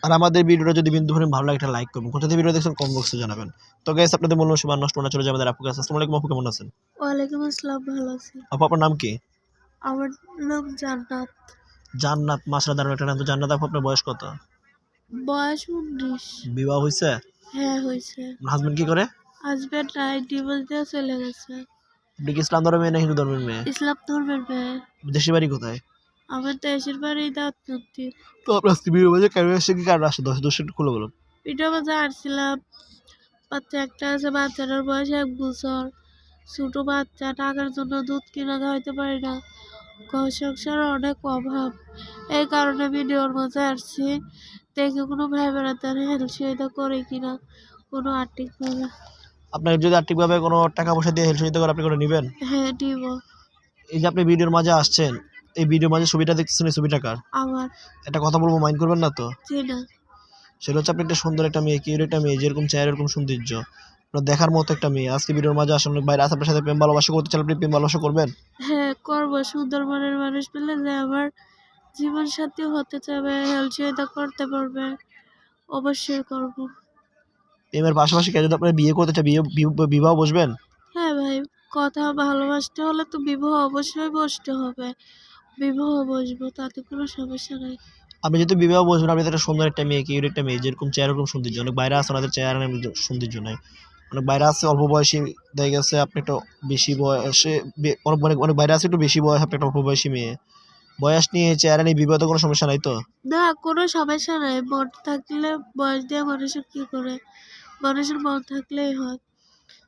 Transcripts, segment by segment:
আর আমাদের ভিডিওটা যদি বিন্দু পরিমাণ ভালো লাগে একটা লাইক করবেন। কোথা থেকে ভিডিও দেখছেন কমেন্ট বক্সে জানাবেন। তো গাইস আপনাদের মূল্যবান সময় নষ্ট না চলে যায় আমাদের আপুর কাছে। আসসালামু আলাইকুম আপু, কেমন আছেন? ওয়ালাইকুম আসসালাম, ভালো আছি। আপু আপনার নাম কি? আমার নাম জান্নাত। জান্নাত, মাশাআল্লাহ দারুণ একটা নাম। তো জান্নাত আপু আপনার বয়স কত? বয়স 19। বিবাহ হইছে? হ্যাঁ হয়েছে। আপনার হাজবেন্ড কি করে? হাজবেন্ড নাই, ডিভোর্স দিয়ে চলে গেছে। আপনি কি ইসলাম ধর্মের মেয়ে না হিন্দু ধর্মের মেয়ে? ইসলাম ধর্মের মেয়ে। দেশের বাড়ি কোথায়? আমার দেশের বাড়ি দাউদকান্দি। তো আপনার আজকে ভিডিও মাঝে কেন আসছে, কি কারণ আসছে, দশ একটু খুলে বলুন। ভিডিও মাঝে আসছিলাম, বাচ্চা একটা আছে, বাচ্চাটার বয়স 1 বছর। ছোট বাচ্চা, টাকার জন্য দুধ কিনা খাওয়াইতে পারি না, ঘর সংসারে অনেক অভাব। এই কারণে ভিডিওর মাঝে আসছি, দেখে কোনো ভাই বেড়াতার হেল্প সহায়তা করে কিনা কোনো আর্থিকভাবে। আপনার যদি আর্থিকভাবে কোনো টাকা পয়সা দিয়ে হেল্প সহযোগিতা করে আপনি করে নেবেন? হ্যাঁ দিব। এই যে আপনি ভিডিওর মাঝে আসছেন, এই ভিডিওর মাঝে ছবিটা দেখতেছেন, এই ছবিটা কার? আমার। একটা কথা বলবো, মাইন্ড করবেন না তো? জি না। সেটা হচ্ছে আপনি একটা সুন্দর একটা মেয়ে, কিউট একটা মেয়ে, যেরকম চেহারা এরকম সৌন্দর্য, আপনার দেখার মতো একটা মেয়ে। আজকে ভিডিওর মাঝে আসলে বাইরে আছে, আপনার সাথে প্রেম ভালোবাসা করতে চাইলে আপনি প্রেম ভালোবাসা করবেন? হ্যাঁ করবো, সুন্দর মনের মানুষ পেলে যে আমার জীবন সাথী হতে চাবে, হেল্প সহায়তা করতে পারবে, অবশ্যই করব। প্রেমের পাশাপাশি কেউ যদি আপনার বিয়ে করতে চায়, বিবাহ বসবেন? হ্যাঁ ভাই, কথা ভালোবাসতে হলে তো বিবাহ অবশ্যই বসতে হবে। বিবাহ বসবো, তাতে কোনো সমস্যা নাই। আপনি যেহেতু বিবাহ বসবেন, আপনি তো একটা সুন্দর একটা মেয়ে, কিউট একটা মেয়ে, যেরকম চেহারা এরকম সৌন্দর্য। অনেক বাইরে আছে ওনাদের চেহারা নেই, সৌন্দর্য নাই। অনেক বাইরে আছে অল্প বয়সী, দেখা গেছে আপনি একটু বেশি বয়সে, অনেক অনেক অনেক বাইরে আছে একটু বেশি বয়স, আপনি একটা অল্প বয়সী মেয়ে। বয়স নিয়ে চেহারা নিয়ে বিবাহ কোনো সমস্যা নাই তো? না, কোনো সমস্যা নাই। মন থাকলে বয়স দিয়ে মানুষের কি করে, মানুষের মন থাকলেই হয়।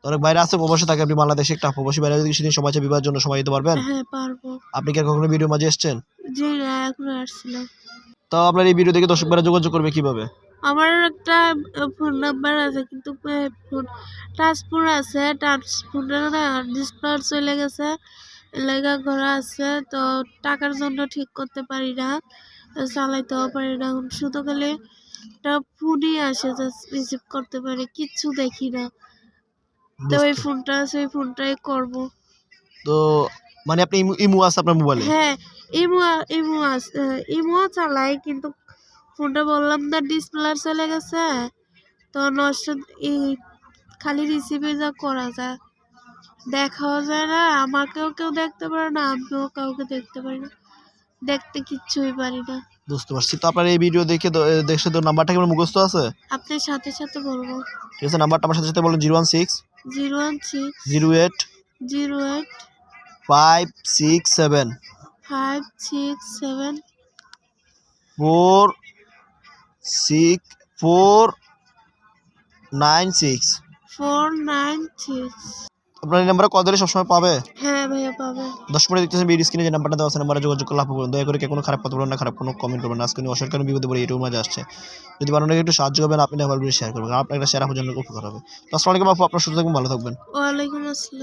অনেক বাইরে আছে প্রবাসে থাকে, আপনি বাংলাদেশে একটা প্রবাসী বাইরে যদি কিছুদিন সময় চায় বিবাহের জন্য সময় দিতে পারবেন? হ্যাঁ পারবো। আপনি কি আর কখনো ভিডিও মাঝে এসেছেন? জি না, এখনো আসছিলাম। তো আপনার এই ভিডিও দেখে দর্শকরা যোগাযোগ করবে কিভাবে? আমার একটা ফোন নাম্বার আছে, কিন্তু ফোন টাচ ফোন আছে, টাচ ফোনটা না ডিসপ্লে চলে গেছে, লেগা ঘোরা আছে, তো টাকার জন্য ঠিক করতে পারি না, চালাইতেও পারি না। শুধু খালি একটা ফোনই আসে, জাস্ট রিসিভ করতে পারি, কিচ্ছু দেখি না। তো ওই ফোনটা আছে, ওই ফোনটাই করব। তো মানে আপনি ইমু আছে আপনার মোবাইলে? হ্যাঁ, ইমো আছে, ইমো চালাই, কিন্তু ফোনটা বললাম না ডিসপ্লে চলে গেছে, তো নষ্ট। এই খালি রিসিভে যা করা যায়, দেখাও যায় না, আমাকেও কেউ দেখতে পারে না, আমিও কাউকে দেখতে পারি না, দেখতে কিচ্ছুই পারি না। বুঝতে পারছি। তো আপনার এই ভিডিও দেখে দেখছে তো নাম্বারটা কি আমার মুখস্থ আছে? আপনার সাথে সাথে বলবো। ঠিক আছে, নাম্বারটা আমার সাথে সাথে বলেন। 016 016 08 08 567 567 496 496। আপনার এই নাম্বারে কল দিলে সবসময় পাবে? হ্যাঁ ভাইয়া পাবে। 10 মিনিট দেখতেছেন ভিডিও স্ক্রিনে যে নাম্বারটা দেওয়া আছে, নাম্বারে যোগাযোগ করলে আপনি দয়া করে কোনো খারাপ কথা বলবেন না, খারাপ কোনো কমেন্ট করবেন না। আজকে নিয়ে অসরকারি বিপদে পড়ে এটুকু মাঝে আসছে, যদি বানানোর একটু সাহায্য করবেন, আপনি আমার ভিডিও শেয়ার করবেন, আপনার একটা শেয়ার আপনার জন্য উপকার হবে। তো আসসালামু আলাইকুম আপু, আপনার সুস্থ থাকবেন, ভালো থাকবেন। ওয়ালাইকুম আসসালাম।